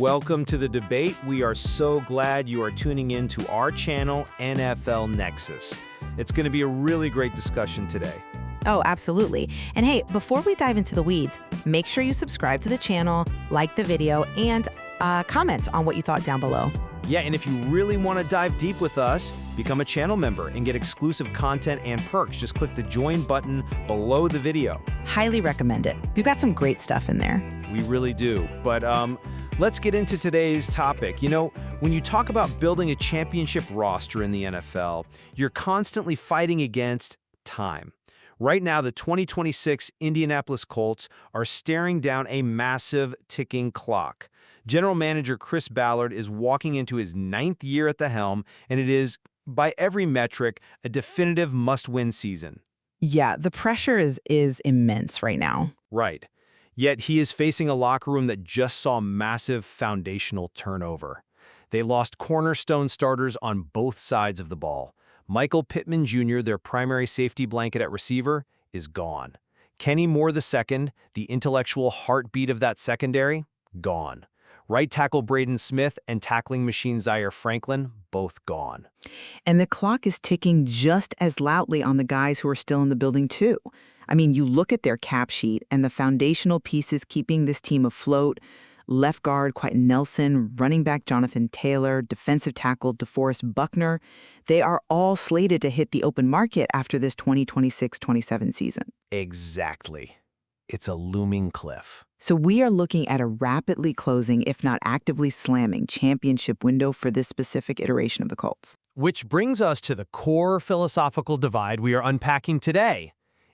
Welcome to the debate. We are so glad you are tuning in to our channel, NFL Nexus. It's going to be a really great discussion today. Oh, absolutely. And hey, before we dive into the weeds, make sure you subscribe to the channel, like the video, and comment on what you thought down below. Yeah, and if you really want to dive deep with us, become a channel member and get exclusive content and perks. Just click the join button below the video. Highly recommend it. We've got some great stuff in there. We really do. But let's get into today's topic. You know, when you talk about building a championship roster in the NFL, you're constantly fighting against time. Right now, the 2026 Indianapolis Colts are staring down a massive ticking clock. General Manager Chris Ballard is walking into his 9th year at the helm, and it is, by every metric, a definitive must-win season. Yeah, the pressure is immense right now. Right. Yet he is facing a locker room that just saw massive foundational turnover. They lost cornerstone starters on both sides of the ball. Michael Pittman Jr., their primary safety blanket at receiver, is gone. Kenny Moore II, the intellectual heartbeat of that secondary, gone. Right tackle Braden Smith and tackling machine Zaire Franklin, both gone. And the clock is ticking just as loudly on the guys who are still in the building, too. I mean, you look at their cap sheet and the foundational pieces keeping this team afloat: left guard Quentin Nelson, running back Jonathan Taylor, defensive tackle DeForest Buckner. They are all slated to hit the open market after this 2026-27 season. Exactly. It's a looming cliff. So we are looking at a rapidly closing, if not actively slamming, championship window for this specific iteration of the Colts. Which brings us to the core philosophical divide we are unpacking today.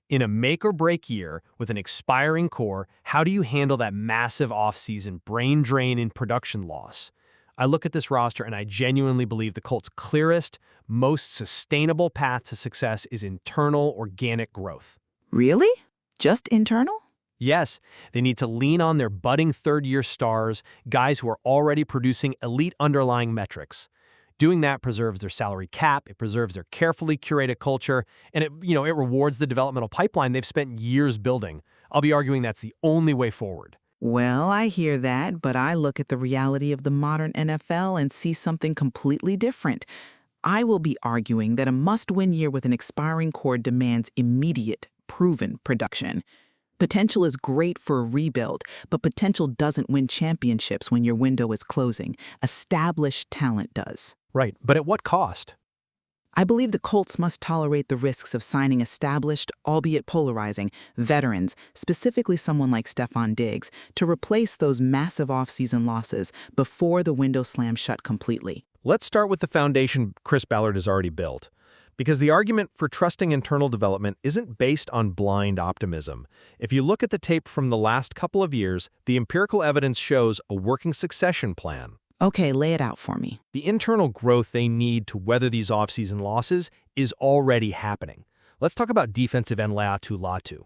In a make-or-break year with an expiring core, how do you handle that massive off-season brain drain and production loss? I look at this roster and I genuinely believe the Colts' clearest, most sustainable path to success is internal, organic growth. Really? Just internal? Yes, they need to lean on their budding third-year stars, guys who are already producing elite underlying metrics. Doing that preserves their salary cap, it preserves their carefully curated culture, and it rewards the developmental pipeline they've spent years building. I'll be arguing that's the only way forward. Well, I hear that, but I look at the reality of the modern NFL and see something completely different. I will be arguing that a must-win year with an expiring core demands immediate, proven production. Potential is great for a rebuild, but potential doesn't win championships when your window is closing. Established talent does. Right, but at what cost? I believe the Colts must tolerate the risks of signing established, albeit polarizing, veterans, specifically someone like Stephon Diggs, to replace those massive offseason losses before the window slams shut completely. Let's start with the foundation Chris Ballard has already built. Because the argument for trusting internal development isn't based on blind optimism. If you look at the tape from the last couple of years, the empirical evidence shows a working succession plan. Okay, lay it out for me. The internal growth they need to weather these offseason losses is already happening. Let's talk about defensive end Laiatu Latu.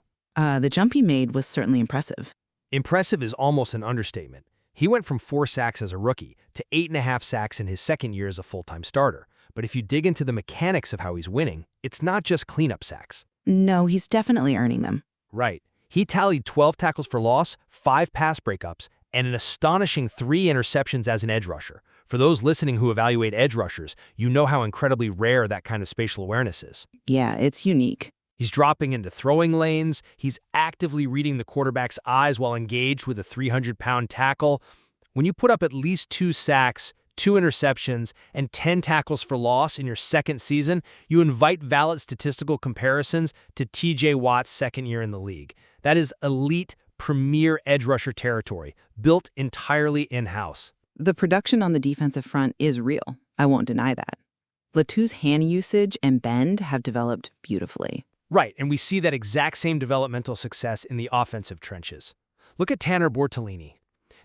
The jump he made was certainly impressive. Impressive is almost an understatement. He went from 4 sacks as a rookie to 8.5 sacks in his second year as a full-time starter. But if you dig into the mechanics of how he's winning, it's not just cleanup sacks. No, he's definitely earning them. Right. He tallied 12 tackles for loss, 5 pass breakups, and an astonishing 3 interceptions as an edge rusher. For those listening who evaluate edge rushers, you know how incredibly rare that kind of spatial awareness is. Yeah, it's unique. He's dropping into throwing lanes. He's actively reading the quarterback's eyes while engaged with a 300-pound tackle. When you put up at least 2 sacks, 2 interceptions, and 10 tackles for loss in your second season, you invite valid statistical comparisons to T.J. Watt's second year in the league. That is elite, premier edge rusher territory, built entirely in-house. The production on the defensive front is real. I won't deny that. Latu's hand usage and bend have developed beautifully. Right, and we see that exact same developmental success in the offensive trenches. Look at Tanner Bortolini.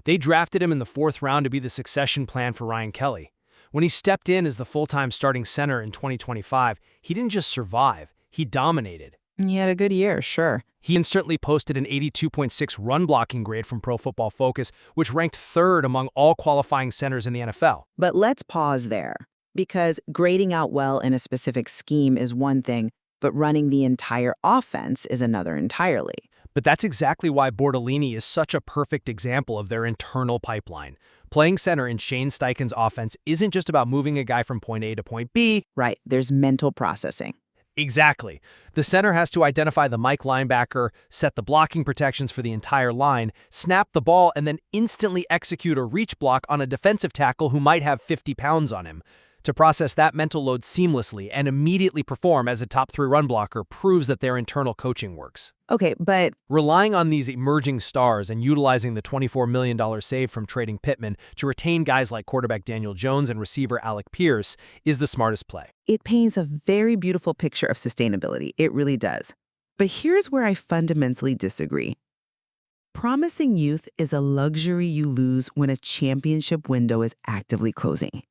They drafted him in the 4th round to be the succession plan for Ryan Kelly. When he stepped in as the full-time starting center in 2025, he didn't just survive, he dominated. He had a good year, sure. He instantly posted an 82.6 run blocking grade from Pro Football Focus, which ranked 3rd among all qualifying centers in the NFL. But let's pause there, because grading out well in a specific scheme is one thing, but running the entire offense is another entirely. But that's exactly why Bortolini is such a perfect example of their internal pipeline. Playing center in Shane Steichen's offense isn't just about moving a guy from point A to point B. Right, there's mental processing. Exactly. The center has to identify the Mike linebacker, set the blocking protections for the entire line, snap the ball, and then instantly execute a reach block on a defensive tackle who might have 50 pounds on him. To process that mental load seamlessly and immediately perform as a top 3 run blocker proves that their internal coaching works. Okay, but Relying on these emerging stars and utilizing the $24 million save from trading Pittman to retain guys like quarterback Daniel Jones and receiver Alec Pierce is the smartest play. it paints a very beautiful picture of sustainability. It really does. But here's where I fundamentally disagree. Promising youth is a luxury you lose when a championship window is actively closing.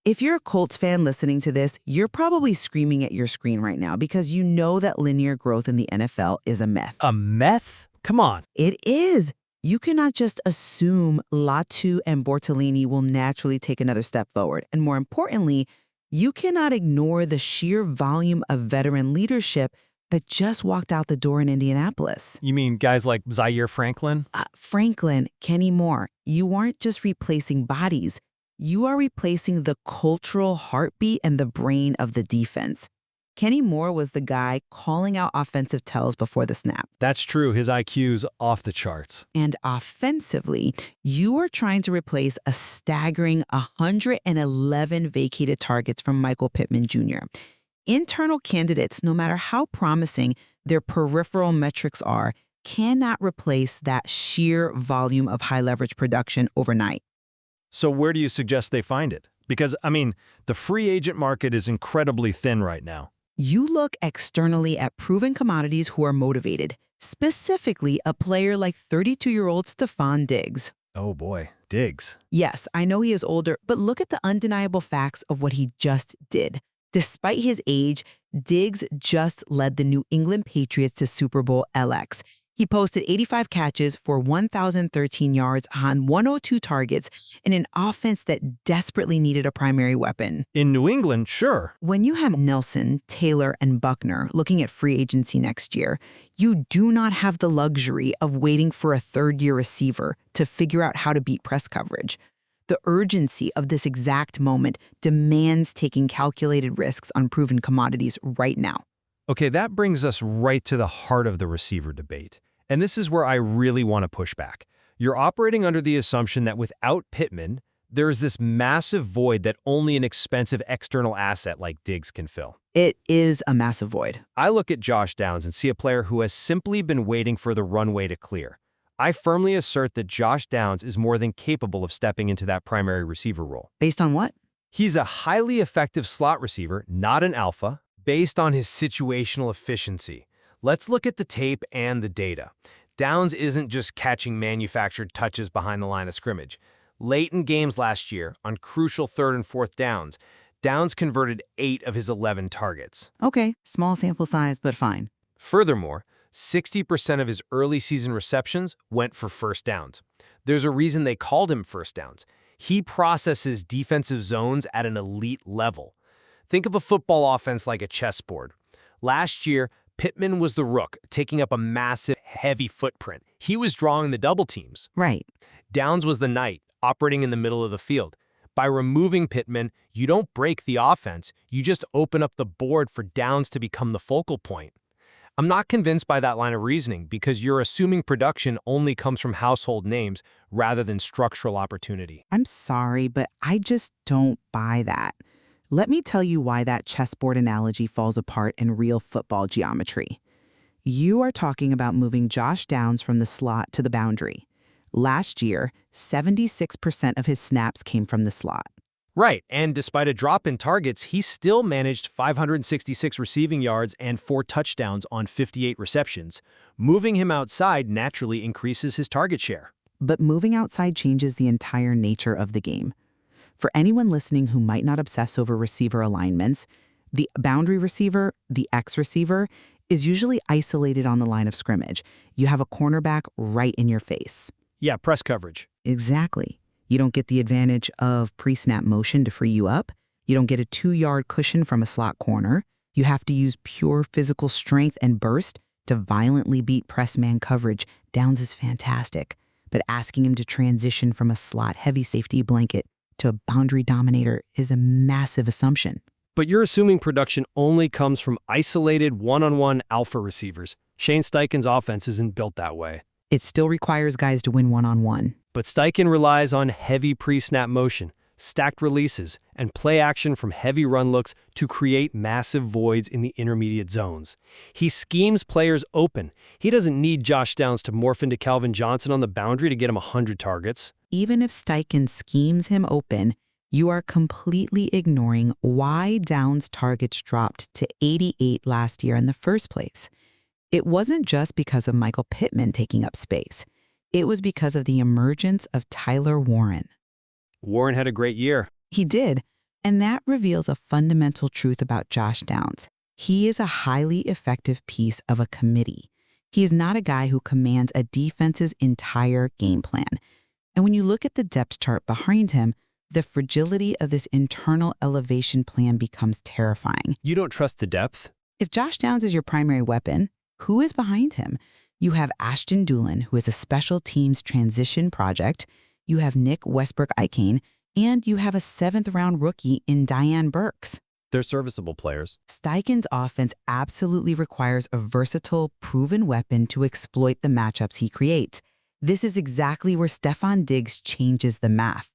If you're a Colts fan listening to this, you're probably screaming at your screen right now because you know that linear growth in the NFL is a myth. A meth? Come on. It is. You cannot just assume Latu and Bortolini will naturally take another step forward. And more importantly, you cannot ignore the sheer volume of veteran leadership that just walked out the door in Indianapolis. You mean guys like Zaire Franklin? Franklin, Kenny Moore, you aren't just replacing bodies. You are replacing the cultural heartbeat and the brain of the defense. Kenny Moore was the guy calling out offensive tells before the snap. That's true. His IQ's off the charts. And offensively, you are trying to replace a staggering 111 vacated targets from Michael Pittman Jr. Internal candidates, no matter how promising their peripheral metrics are, cannot replace that sheer volume of high-leverage production overnight. So where do you suggest they find it? Because, the free agent market is incredibly thin right now. You look externally at proven commodities who are motivated, specifically a player like 32-year-old Stephon Diggs. Oh boy, Diggs. Yes, I know he is older, but look at the undeniable facts of what he just did. Despite his age, Diggs just led the New England Patriots to Super Bowl LX. He posted 85 catches for 1,013 yards on 102 targets in an offense that desperately needed a primary weapon. In New England, sure. When you have Nelson, Taylor, and Buckner looking at free agency next year, you do not have the luxury of waiting for a third-year receiver to figure out how to beat press coverage. The urgency of this exact moment demands taking calculated risks on proven commodities right now. Okay, that brings us right to the heart of the receiver debate. And this is where I really want to push back. You're operating under the assumption that without Pittman, there is this massive void that only an expensive external asset like Diggs can fill. It is a massive void. I look at Josh Downs and see a player who has simply been waiting for the runway to clear. I firmly assert that Josh Downs is more than capable of stepping into that primary receiver role. Based on what? He's a highly effective slot receiver, not an alpha, based on his situational efficiency. Let's look at the tape and the data. Downs isn't just catching manufactured touches behind the line of scrimmage. Late in games last year, on crucial 3rd and 4th downs, Downs converted 8 of his 11 targets. Okay, small sample size, but fine. Furthermore, 60% of his early season receptions went for first downs. There's a reason they called him first downs. He processes defensive zones at an elite level. Think of a football offense like a chessboard. Last year, Pittman was the rook, taking up a massive, heavy footprint. He was drawing the double teams. Right. Downs was the knight, operating in the middle of the field. By removing Pittman, you don't break the offense, you just open up the board for Downs to become the focal point. I'm not convinced by that line of reasoning because you're assuming production only comes from household names rather than structural opportunity. I'm sorry, but I just don't buy that. Let me tell you why that chessboard analogy falls apart in real football geometry. You are talking about moving Josh Downs from the slot to the boundary. Last year, 76% of his snaps came from the slot. Right, and despite a drop in targets, he still managed 566 receiving yards and 4 touchdowns on 58 receptions. Moving him outside naturally increases his target share. But moving outside changes the entire nature of the game. For anyone listening who might not obsess over receiver alignments, the boundary receiver, the X receiver, is usually isolated on the line of scrimmage. You have a cornerback right in your face. Yeah, press coverage. Exactly. You don't get the advantage of pre-snap motion to free you up. You don't get a 2-yard cushion from a slot corner. You have to use pure physical strength and burst to violently beat press man coverage, Downs is fantastic. But asking him to transition from a slot-heavy safety blanket to a boundary dominator is a massive assumption. But you're assuming production only comes from isolated one-on-one alpha receivers. Shane Steichen's offense isn't built that way. It still requires guys to win one-on-one. But Steichen relies on heavy pre-snap motion, stacked releases, and play action from heavy run looks to create massive voids in the intermediate zones. He schemes players open. He doesn't need Josh Downs to morph into Calvin Johnson on the boundary to get him 100 targets. Even if Steichen schemes him open, you are completely ignoring why Downs' targets dropped to 88 last year in the first place. It wasn't just because of Michael Pittman taking up space. It was because of the emergence of Tyler Warren. Warren had a great year. He did, and that reveals a fundamental truth about Josh Downs. He is a highly effective piece of a committee. He is not a guy who commands a defense's entire game plan. And when you look at the depth chart behind him, the fragility of this internal elevation plan becomes terrifying. You don't trust the depth? If Josh Downs is your primary weapon, who is behind him? You have Ashton Dulin, who is a special teams transition project. You have Nick Westbrook-Ikane, and you have a 7th-round rookie in Diane Burks. They're serviceable players. Steichen's offense absolutely requires a versatile, proven weapon to exploit the matchups he creates. This is exactly where Stefon Diggs changes the math.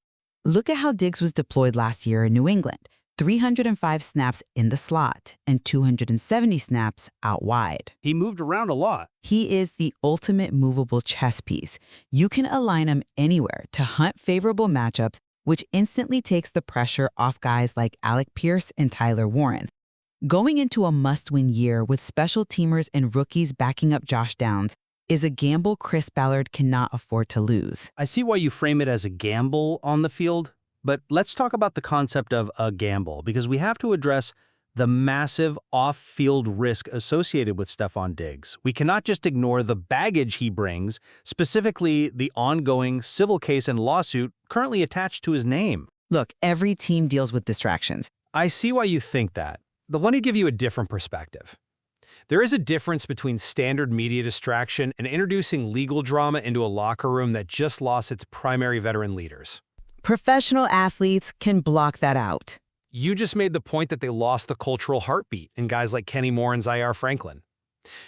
Look at how Diggs was deployed last year in New England. 305 snaps in the slot and 270 snaps out wide. He moved around a lot. He is the ultimate movable chess piece. You can align him anywhere to hunt favorable matchups, which instantly takes the pressure off guys like Alec Pierce and Tyler Warren. Going into a must-win year with special teamers and rookies backing up Josh Downs is a gamble Chris Ballard cannot afford to lose. I see why you frame it as a gamble on the field, but let's talk about the concept of a gamble, because we have to address the massive off-field risk associated with Stefon Diggs. We cannot just ignore the baggage he brings, specifically the ongoing civil case and lawsuit currently attached to his name. Look, every team deals with distractions. I see why you think that, but let me give you a different perspective. There is a difference between standard media distraction and introducing legal drama into a locker room that just lost its primary veteran leaders. Professional athletes can block that out. You just made the point that they lost the cultural heartbeat in guys like Kenny Moore and Zaire Franklin.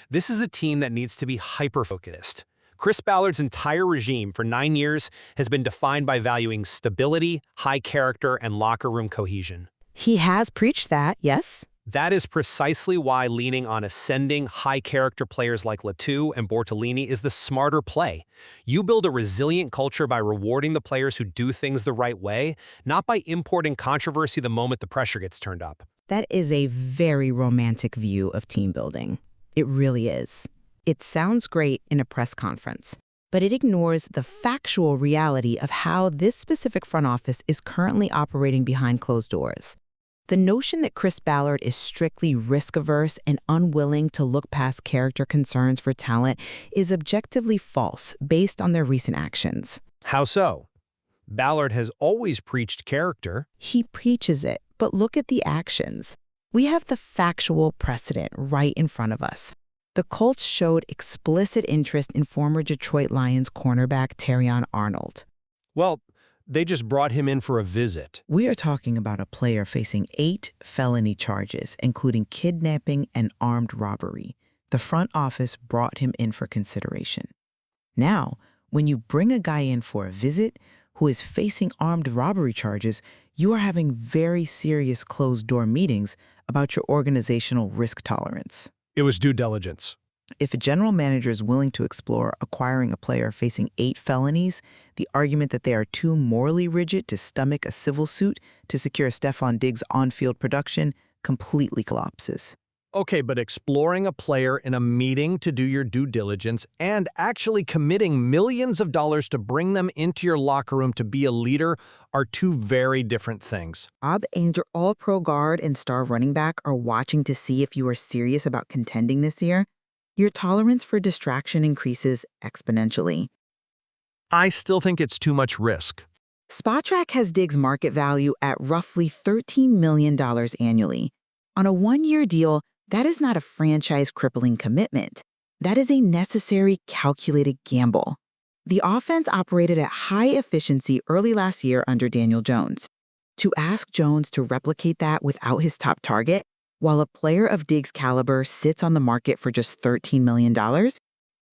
This is a team that needs to be hyper-focused. Chris Ballard's entire regime for 9 years has been defined by valuing stability, high character, and locker room cohesion. He has preached that, yes. That is precisely why leaning on ascending, high-character players like Latu and Bortolini is the smarter play. You build a resilient culture by rewarding the players who do things the right way, not by importing controversy the moment the pressure gets turned up. That is a very romantic view of team building. It really is. It sounds great in a press conference, but it ignores the factual reality of how this specific front office is currently operating behind closed doors. The notion that Chris Ballard is strictly risk-averse and unwilling to look past character concerns for talent is objectively false based on their recent actions. How so? Ballard has always preached character. He preaches it, but look at the actions. We have the factual precedent right in front of us. The Colts showed explicit interest in former Detroit Lions cornerback Terrion Arnold. Well, they just brought him in for a visit. We are talking about a player facing 8 felony charges, including kidnapping and armed robbery. The front office brought him in for consideration. Now, when you bring a guy in for a visit who is facing armed robbery charges, you are having very serious closed-door meetings about your organizational risk tolerance. It was due diligence. If a general manager is willing to explore acquiring a player facing 8 felonies, the argument that they are too morally rigid to stomach a civil suit to secure Stefon Diggs' on-field production completely collapses. Okay, but exploring a player in a meeting to do your due diligence and actually committing millions of dollars to bring them into your locker room to be a leader are two very different things. Bob and your all-pro guard and star running back are watching to see if you are serious about contending this year. Your tolerance for distraction increases exponentially. I still think it's too much risk. Spotrac has Diggs' market value at roughly $13 million annually. On a 1-year deal, that is not a franchise-crippling commitment. That is a necessary, calculated gamble. The offense operated at high efficiency early last year under Daniel Jones. To ask Jones to replicate that without his top target, while a player of Diggs' caliber sits on the market for just $13 million,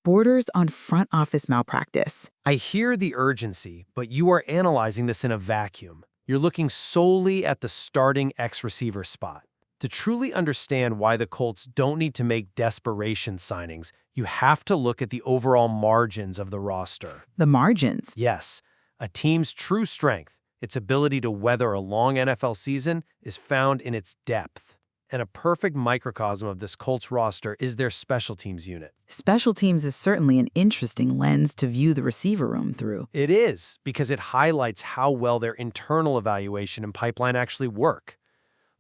borders on front office malpractice. I hear the urgency, but you are analyzing this in a vacuum. You're looking solely at the starting X-receiver spot. To truly understand why the Colts don't need to make desperation signings, you have to look at the overall margins of the roster. The margins. Yes, a team's true strength, its ability to weather a long NFL season, is found in its depth. And a perfect microcosm of this Colts roster is their special teams unit. Special teams is certainly an interesting lens to view the receiver room through. It is, because it highlights how well their internal evaluation and pipeline actually work.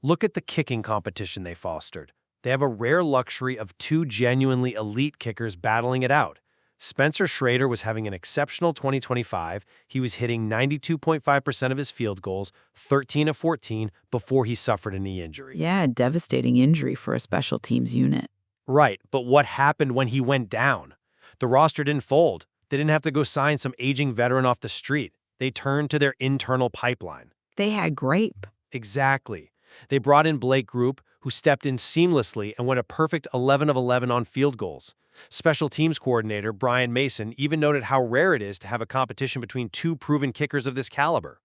Look at the kicking competition they fostered. They have a rare luxury of two genuinely elite kickers battling it out. Spencer Schrader was having an exceptional 2025. He was hitting 92.5% of his field goals, 13 of 14, before he suffered a knee injury. Yeah, devastating injury for a special teams unit. Right, but what happened when he went down? The roster didn't fold. They didn't have to go sign some aging veteran off the street. They turned to their internal pipeline. They had Grape. Exactly. They brought in Blake Group, who stepped in seamlessly and went a perfect 11 of 11 on field goals. Special teams coordinator Brian Mason even noted how rare it is to have a competition between two proven kickers of this caliber.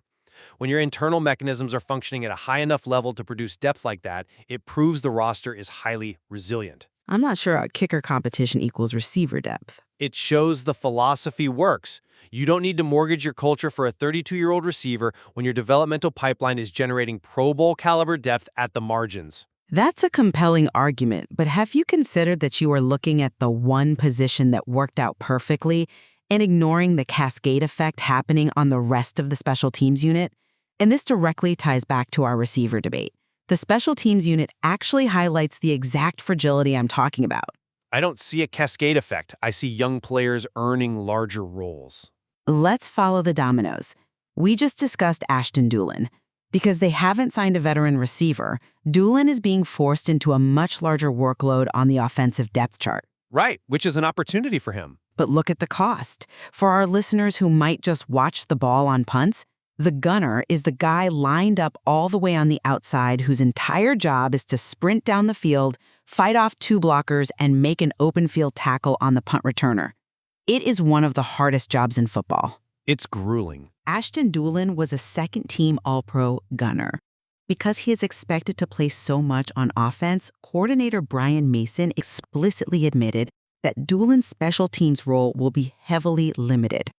When your internal mechanisms are functioning at a high enough level to produce depth like that, it proves the roster is highly resilient. I'm not sure a kicker competition equals receiver depth. It shows the philosophy works. You don't need to mortgage your culture for a 32-year-old receiver when your developmental pipeline is generating Pro Bowl caliber depth at the margins. That's a compelling argument, but have you considered that you are looking at the one position that worked out perfectly and ignoring the cascade effect happening on the rest of the special teams unit? And this directly ties back to our receiver debate. The special teams unit actually highlights the exact fragility I'm talking about. I don't see a cascade effect. I see young players earning larger roles. Let's follow the dominoes. We just discussed Ashton Dulin. Because they haven't signed a veteran receiver, Dulin is being forced into a much larger workload on the offensive depth chart. Right, which is an opportunity for him. But look at the cost. For our listeners who might just watch the ball on punts, the gunner is the guy lined up all the way on the outside whose entire job is to sprint down the field, fight off two blockers, and make an open field tackle on the punt returner. It is one of the hardest jobs in football. It's grueling. Ashton Dulin was a second-team All-Pro gunner. Because he is expected to play so much on offense, coordinator Brian Mason explicitly admitted that Dulin's special teams role will be heavily limited.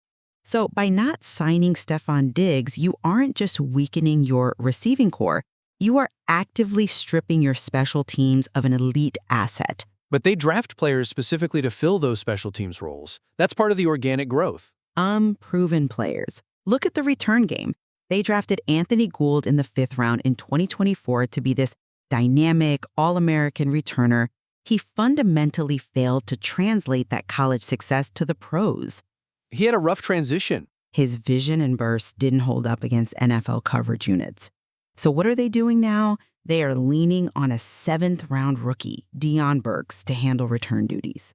So by not signing Stephon Diggs, you aren't just weakening your receiving core, you are actively stripping your special teams of an elite asset. But they draft players specifically to fill those special teams roles. That's part of the organic growth. Unproven players. Look at the return game. They drafted Anthony Gould in the 5th round in 2024 to be this dynamic, all-American returner. He fundamentally failed to translate that college success to the pros. He had a rough transition. His vision and burst didn't hold up against NFL coverage units. So what are they doing now? They are leaning on a 7th-round rookie, Deion Burks, to handle return duties.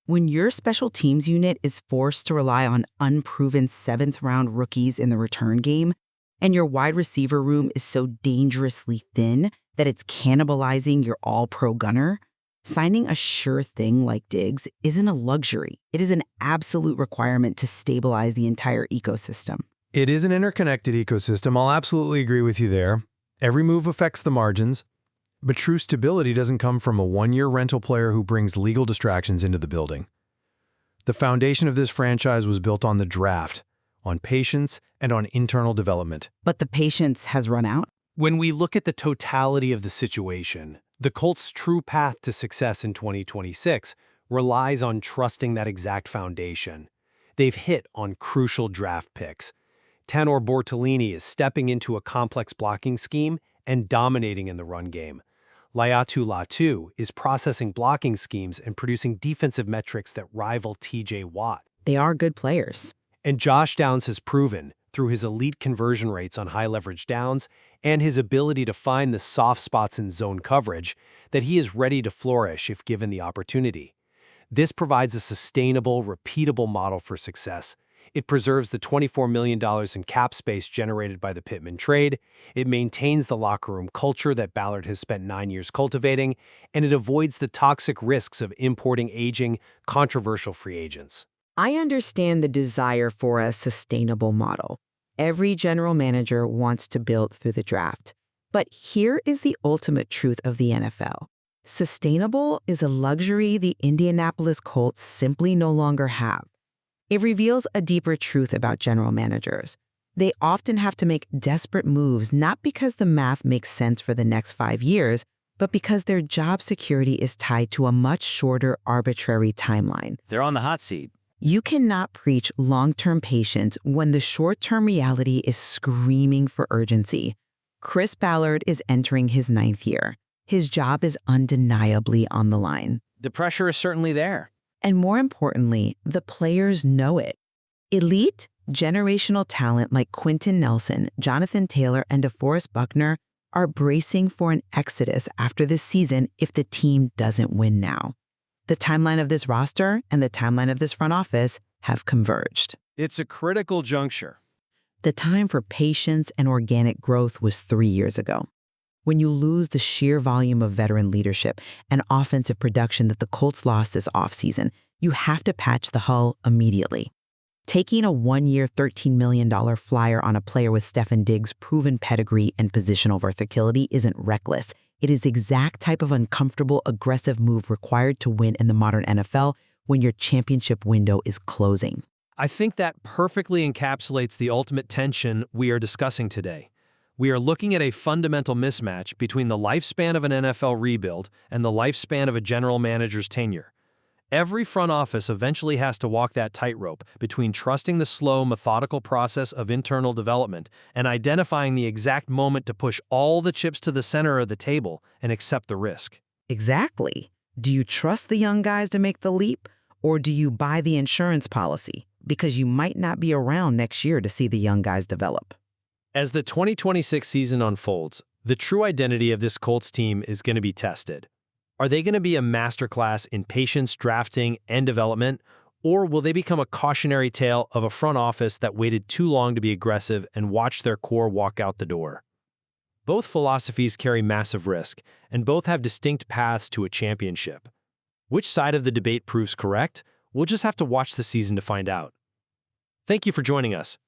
When your special teams unit is forced to rely on unproven 7th-round rookies in the return game, and your wide receiver room is so dangerously thin that it's cannibalizing your all-pro gunner, signing a sure thing like Diggs isn't a luxury. It is an absolute requirement to stabilize the entire ecosystem. It is an interconnected ecosystem. I'll absolutely agree with you there. Every move affects the margins. But true stability doesn't come from a one-year rental player who brings legal distractions into the building. The foundation of this franchise was built on the draft, on patience, and on internal development. But the patience has run out. When we look at the totality of the situation, the Colts' true path to success in 2026 relies on trusting that exact foundation. They've hit on crucial draft picks. Tanor Bortolini is stepping into a complex blocking scheme and dominating in the run game. Laiatu Latu is processing blocking schemes and producing defensive metrics that rival TJ Watt. They are good players. And Josh Downs has proven, through his elite conversion rates on high-leverage downs and his ability to find the soft spots in zone coverage, that he is ready to flourish if given the opportunity. This provides a sustainable, repeatable model for success. It preserves the $24 million in cap space generated by the Pittman trade, it maintains the locker room culture that Ballard has spent 9 years cultivating, and it avoids the toxic risks of importing aging, controversial free agents. I understand the desire for a sustainable model. Every general manager wants to build through the draft. But here is the ultimate truth of the NFL. Sustainable is a luxury the Indianapolis Colts simply no longer have. It reveals a deeper truth about general managers. They often have to make desperate moves not because the math makes sense for the next 5 years, but because their job security is tied to a much shorter, arbitrary timeline. They're on the hot seat. You cannot preach long-term patience when the short-term reality is screaming for urgency. Chris Ballard is entering his 9th year. His job is undeniably on the line. The pressure is certainly there. And more importantly, the players know it. Elite, generational talent like Quentin Nelson, Jonathan Taylor, and DeForest Buckner are bracing for an exodus after this season if the team doesn't win now. The timeline of this roster and the timeline of this front office have converged. It's a critical juncture. The time for patience and organic growth was 3 years ago. When you lose the sheer volume of veteran leadership and offensive production that the Colts lost this offseason, you have to patch the hull immediately. Taking a 1-year, $13 million flyer on a player with Stefan Diggs' proven pedigree and positional versatility isn't reckless. It is the exact type of uncomfortable, aggressive move required to win in the modern NFL when your championship window is closing. I think that perfectly encapsulates the ultimate tension we are discussing today. We are looking at a fundamental mismatch between the lifespan of an NFL rebuild and the lifespan of a general manager's tenure. Every front office eventually has to walk that tightrope between trusting the slow, methodical process of internal development and identifying the exact moment to push all the chips to the center of the table and accept the risk. Exactly. Do you trust the young guys to make the leap, or do you buy the insurance policy? Because you might not be around next year to see the young guys develop. As the 2026 season unfolds, the true identity of this Colts team is going to be tested. Are they going to be a masterclass in patience, drafting, and development, or will they become a cautionary tale of a front office that waited too long to be aggressive and watched their core walk out the door? Both philosophies carry massive risk, and both have distinct paths to a championship. Which side of the debate proves correct? We'll just have to watch the season to find out. Thank you for joining us.